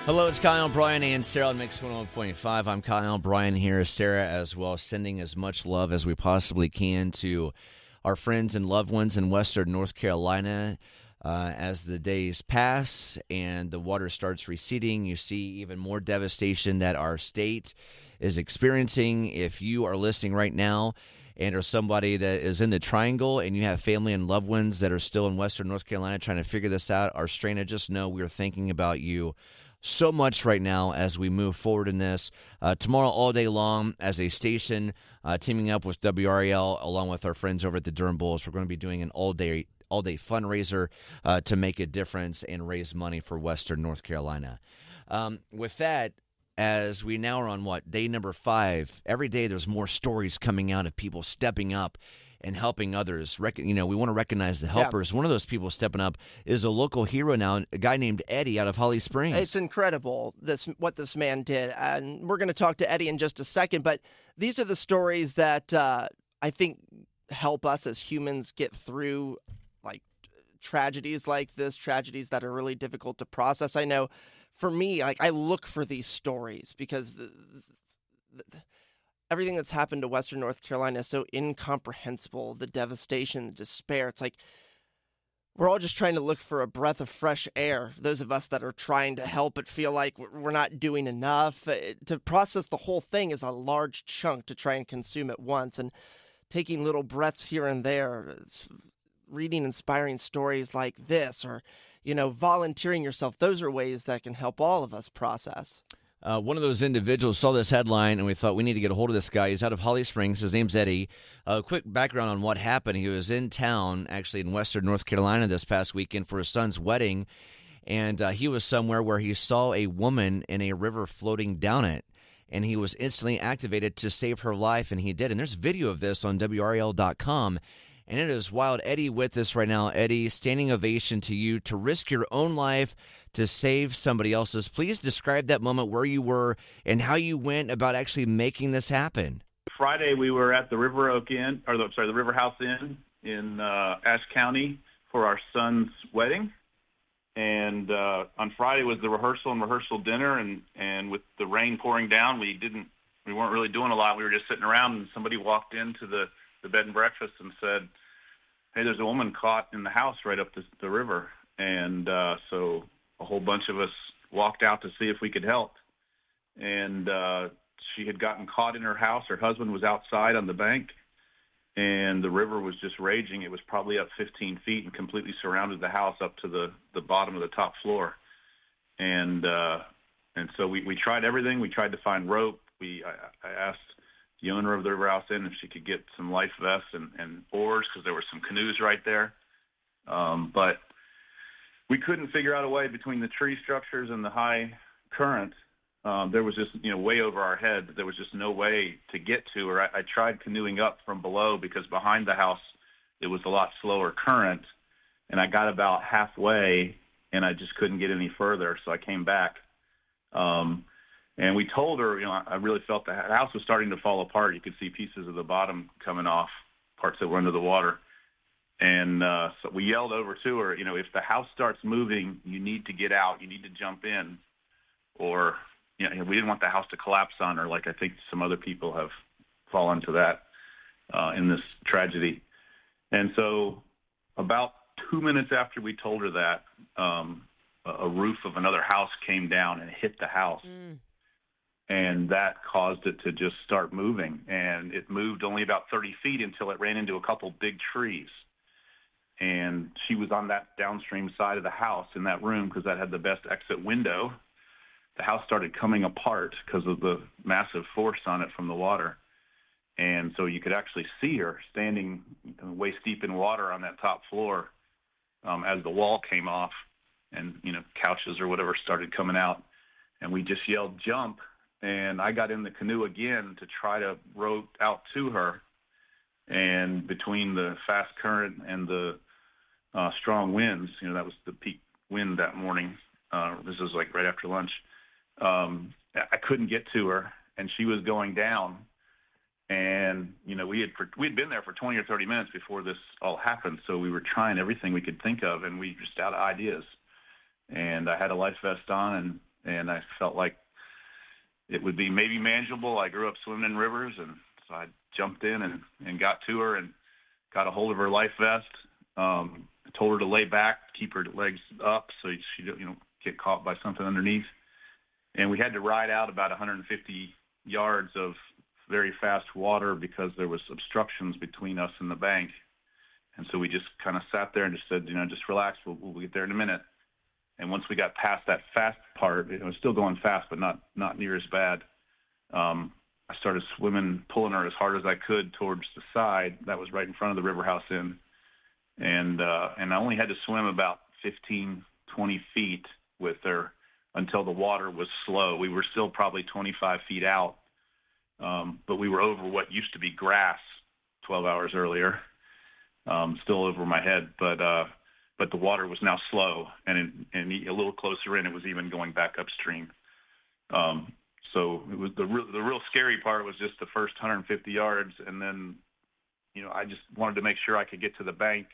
Hello, it's Kyle, Brian, and Sarah on Mix 101.5. I'm Kyle, Brian here, Sarah as well, sending as much love as we possibly can to our friends and loved ones in Western North Carolina. As the days pass and the water starts receding, you see even more devastation that our state is experiencing. If you are listening right now and are somebody that is in the Triangle and you have family and loved ones that are still in Western North Carolina trying to figure this out, our strain, just know we're thinking about you so much right now as we move forward in this. Tomorrow all day long as a station, teaming up with WRAL along with our friends over at the Durham Bulls, we're going to be doing an all-day fundraiser to make a difference and raise money for Western North Carolina. With that, as we now are on, day number 5, every day there's more stories coming out of people stepping up and helping others. We want to recognize the helpers. Yeah. One of those people stepping up is a local hero now, a guy named Eddie out of Holly Springs. It's incredible what this man did, and we're going to talk to Eddie in just a second, but these are the stories that I think help us as humans get through tragedies like this, tragedies that are really difficult to process. I know for me, I look for these stories because everything that's happened to Western North Carolina is so incomprehensible, the devastation, the despair. It's like we're all just trying to look for a breath of fresh air. Those of us that are trying to help but feel like we're not doing enough. To process the whole thing is a large chunk to try and consume at once. And taking little breaths here and there, reading inspiring stories like this, or, volunteering yourself, those are ways that can help all of us process. One of those individuals saw this headline, and we thought we need to get a hold of this guy. He's out of Holly Springs. His name's Eddie. Quick background on what happened. He was in town, actually in Western North Carolina this past weekend for his son's wedding, and he was somewhere where he saw a woman in a river floating down it, and he was instantly activated to save her life, and he did. And there's video of this on WRAL.com, and it is wild. Eddie with us right now. Eddie, standing ovation to you to risk your own life to save somebody else's. Please describe that moment, where you were and how you went about actually making this happen. Friday, we were at the the River House Inn in Ashe County for our son's wedding. And on Friday was the rehearsal dinner, and with the rain pouring down, we weren't really doing a lot. We were just sitting around, and somebody walked into the bed and breakfast and said, "Hey, there's a woman caught in the house right up the river." And so a whole bunch of us walked out to see if we could help. And she had gotten caught in her house. Her husband was outside on the bank, and the river was just raging. It was probably up 15 feet and completely surrounded the house up to the bottom of the top floor. And so we tried everything. We tried to find rope. I asked the owner of the River House Inn if she could get some life vests and oars, because there were some canoes right there. But we couldn't figure out a way between the tree structures and the high current. There was just, way over our head. There was just no way to get to her. I tried canoeing up from below because behind the house it was a lot slower current, and I got about halfway and I just couldn't get any further, so I came back. And we told her, I really felt the house was starting to fall apart. You could see pieces of the bottom coming off, parts that were under the water. And so we yelled over to her, if the house starts moving, you need to get out. You need to jump in. Or, we didn't want the house to collapse on her, like I think some other people have fallen to that in this tragedy. And so about 2 minutes after we told her that, a roof of another house came down and hit the house. And that caused it to just start moving. And it moved only about 30 feet until it ran into a couple big trees. And she was on that downstream side of the house in that room because that had the best exit window. The house started coming apart because of the massive force on it from the water. And so you could actually see her standing waist deep in water on that top floor as the wall came off and, couches or whatever started coming out. And we just yelled, "Jump." And I got in the canoe again to try to row out to her. And between the fast current and the strong winds, that was the peak wind that morning. This was like right after lunch. I couldn't get to her, and she was going down. And, we had been there for 20 or 30 minutes before this all happened. So we were trying everything we could think of, and we just out of ideas. And I had a life vest on, and I felt like it would be maybe manageable. I grew up swimming in rivers, and so I jumped in and got to her and got a hold of her life vest. Told her to lay back, keep her legs up so she don't get caught by something underneath. And we had to ride out about 150 yards of very fast water because there was obstructions between us and the bank. And so we just kind of sat there and just said, just relax. We'll get there in a minute. And once we got past that fast part, it was still going fast, but not near as bad. I started swimming, pulling her as hard as I could towards the side that was right in front of the River House Inn. And I only had to swim about 15, 20 feet with her until the water was slow. We were still probably 25 feet out, but we were over what used to be grass 12 hours earlier, still over my head. But the water was now slow, and a little closer in, it was even going back upstream. So it was the real scary part was just the first 150 yards, and then I just wanted to make sure I could get to the bank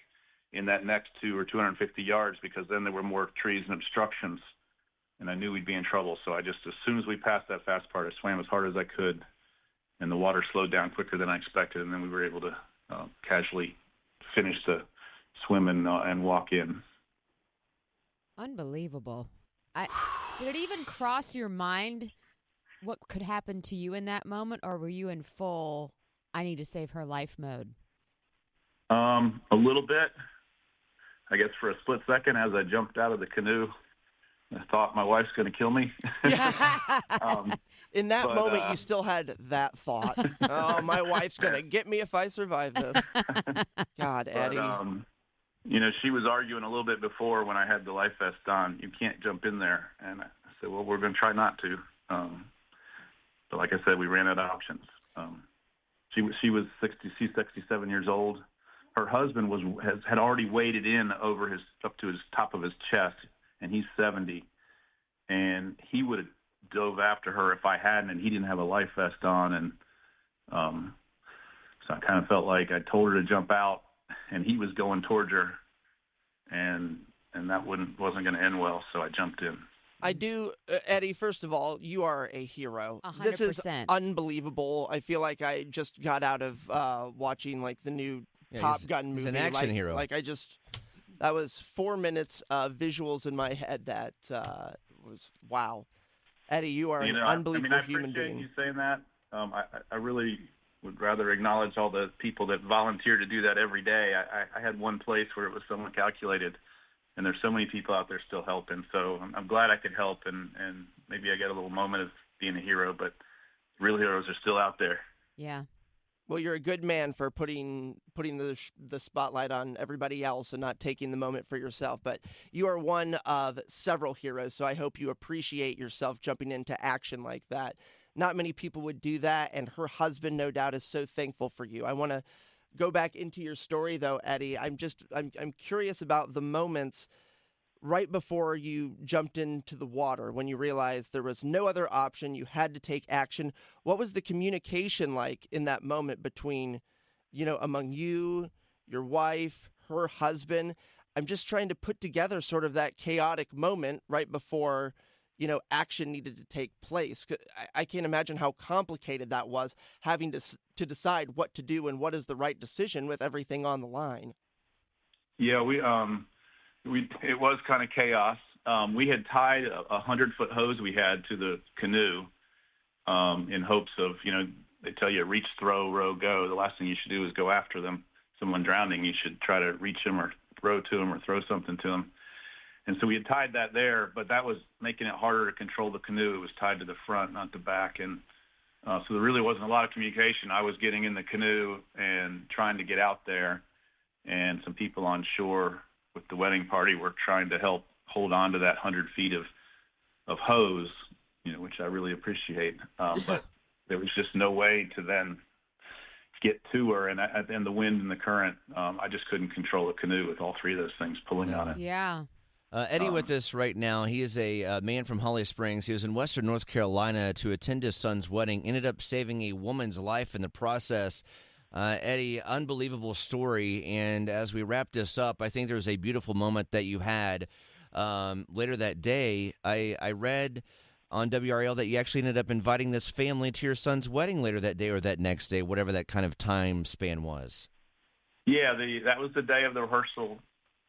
in that next 250 yards, because then there were more trees and obstructions, and I knew we'd be in trouble. So I just, as soon as we passed that fast part, I swam as hard as I could, and the water slowed down quicker than I expected, and then we were able to casually finish the swim and walk in. Unbelievable. Did it even cross your mind what could happen to you in that moment, or were you in full, I need to save her life mode? A little bit. I guess for a split second as I jumped out of the canoe, I thought my wife's going to kill me. In that moment, you still had that thought. Oh, my wife's going to get me if I survive this. God, Eddie. She was arguing a little bit before when I had the life vest on. You can't jump in there. And I said, well, we're going to try not to. But like I said, we ran out of options. She was 67 years old. Her husband had already waded in up to his top of his chest, and he's 70. And he would have dove after her if I hadn't, and he didn't have a life vest on. And so I kind of felt like I told her to jump out, and he was going towards her, and that wasn't going to end well. So I jumped in. I do, Eddie, first of all, you are a hero. 100%. This is unbelievable. I feel like I just got out of watching the new Top Gun movie. He's an action hero. That was 4 minutes of visuals in my head that was wow. Eddie, you are an unbelievable human being. I appreciate you saying that. I really would rather acknowledge all the people that volunteer to do that every day. I had one place where it was somewhat calculated, and there's so many people out there still helping. So I'm glad I could help, and maybe I get a little moment of being a hero, but real heroes are still out there. Yeah. Well, you're a good man for putting the spotlight on everybody else and not taking the moment for yourself. But you are one of several heroes, so I hope you appreciate yourself jumping into action like that. Not many people would do that, and her husband, no doubt, is so thankful for you. I want to go back into your story, though, Eddie. I'm curious about the moments right before you jumped into the water, when you realized there was no other option, you had to take action. What was the communication like in that moment between, among you, your wife, her husband? I'm just trying to put together sort of that chaotic moment right before, action needed to take place. I can't imagine how complicated that was, having to decide what to do and what is the right decision with everything on the line. Yeah, it was kind of chaos. We had tied a 100-foot hose we had to the canoe in hopes of, they tell you reach, throw, row, go. The last thing you should do is go after them. Someone drowning, you should try to reach them or row to them or throw something to them. And so we had tied that there, but that was making it harder to control the canoe. It was tied to the front, not the back. And so there really wasn't a lot of communication. I was getting in the canoe and trying to get out there, and some people on shore with the wedding party were trying to help hold on to that 100 feet of hose, which I really appreciate. But there was just no way to then get to her, and the wind and the current, I just couldn't control the canoe with all three of those things pulling on it. Yeah. Eddie with us right now. He is a man from Holly Springs. He was in Western North Carolina to attend his son's wedding, ended up saving a woman's life in the process. Eddie, unbelievable story. And as we wrap this up, I think there was a beautiful moment that you had later that day, I read on WRAL that you actually ended up inviting this family to your son's wedding later that day or that next day, whatever that kind of time span was. Yeah, that was the day of the rehearsal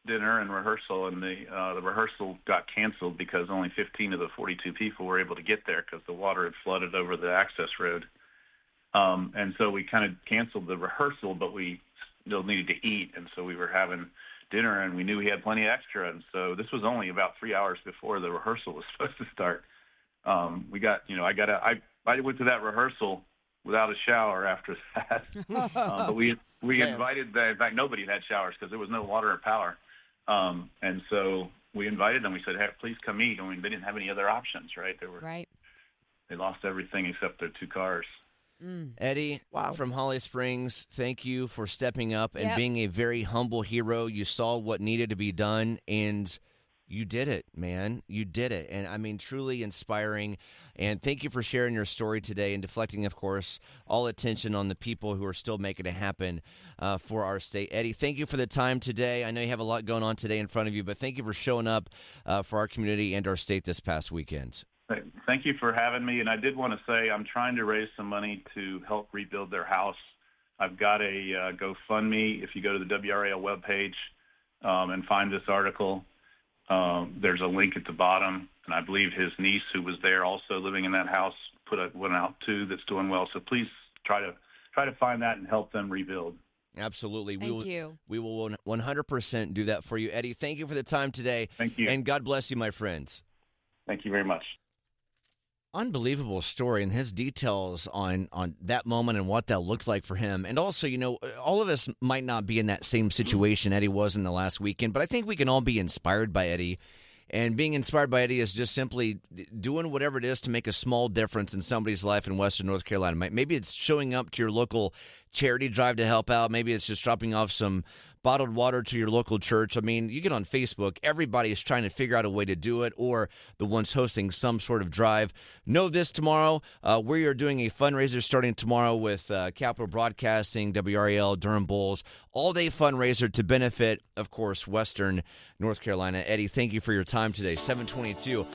dinner and rehearsal, and the rehearsal got canceled because only 15 of the 42 people were able to get there because the water had flooded over the access road. And so we kind of canceled the rehearsal, but we still needed to eat, and so we were having dinner, and we knew he had plenty of extra, and so this was only about 3 hours before the rehearsal was supposed to start. I went to that rehearsal without a shower after that, but we invited in fact, nobody had showers because there was no water or power, and so we invited them. We said, hey, please come eat. I mean, they didn't have any other options, right? They lost everything except their 2 cars. Eddie, from Holly Springs, thank you for stepping up and being a very humble hero. You saw what needed to be done, and you did it, man. You did it. And, I mean, truly inspiring. And thank you for sharing your story today and deflecting, of course, all attention on the people who are still making it happen for our state. Eddie, thank you for the time today. I know you have a lot going on today in front of you, but thank you for showing up for our community and our state this past weekend. Thank you for having me. And I did want to say I'm trying to raise some money to help rebuild their house. I've got a GoFundMe. If you go to the WRAL webpage and find this article, there's a link at the bottom. And I believe his niece, who was there also living in that house, put one out too that's doing well. So please try to find that and help them rebuild. Absolutely. Thank you. We will 100% do that for you. Eddie, thank you for the time today. Thank you. And God bless you, my friends. Thank you very much. Unbelievable story, and his details on that moment and what that looked like for him. And also, you know, all of us might not be in that same situation Eddie was in the last weekend, but I think we can all be inspired by Eddie. And being inspired by Eddie is just simply doing whatever it is to make a small difference in somebody's life in Western North Carolina. Maybe it's showing up to your local charity drive to help out. Maybe it's just dropping off some bottled water to your local church. I mean, you get on Facebook, everybody is trying to figure out a way to do it, or the ones hosting some sort of drive. Know this tomorrow, we are doing a fundraiser starting tomorrow with Capital Broadcasting, WRAL, Durham Bulls, all-day fundraiser to benefit, of course, Western North Carolina. Eddie, thank you for your time today. 722.